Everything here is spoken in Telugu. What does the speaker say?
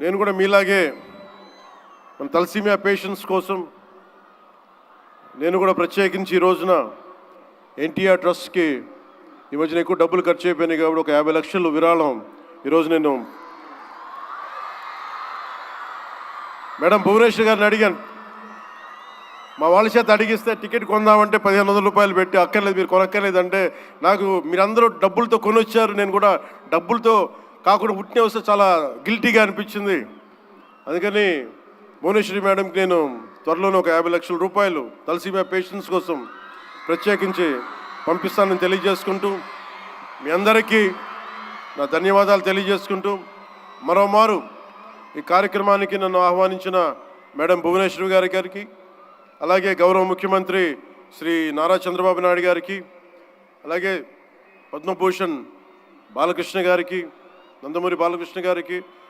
నేను కూడా మీలాగే మన తలసీమియా పేషెంట్స్ కోసం నేను కూడా ప్రత్యేకించి ఈ రోజున ఎన్టీఆర్ ట్రస్ట్కి ఈ మధ్యన ఎక్కువ డబ్బులు ఖర్చు అయిపోయినాయి కాబట్టి ఒక 50 లక్షలు విరాళం ఈరోజు నేను మేడం భువనేశ్వర్ గారిని అడిగాను. మా వాళ్ళ చేత అడిగిస్తే టికెట్ కొందామంటే 1500 రూపాయలు పెట్టి అక్కర్లేదు, మీరు కొనక్కర్లేదు అంటే నాకు మీరందరూ డబ్బులతో కొనొచ్చారు, నేను కూడా డబ్బులతో కాకుండా పుట్టిన వస్తే చాలా గిల్టీగా అనిపించింది. అందుకని భువనేశ్వరి మేడంకి నేను త్వరలోనే ఒక 50 లక్షల రూపాయలు తలసీమియా పేషెంట్స్ కోసం ప్రత్యేకించి పంపిస్తానని తెలియజేసుకుంటూ మీ అందరికీ నా ధన్యవాదాలు తెలియజేసుకుంటూ మరోమారు ఈ కార్యక్రమానికి నన్ను ఆహ్వానించిన మేడం భువనేశ్వరి గారికి, అలాగే గౌరవ ముఖ్యమంత్రి శ్రీ నారా చంద్రబాబు నాయుడు గారికి, అలాగే పద్మభూషణ్ బాలకృష్ణ గారికి, నందమూరి బాలకృష్ణ గారికి,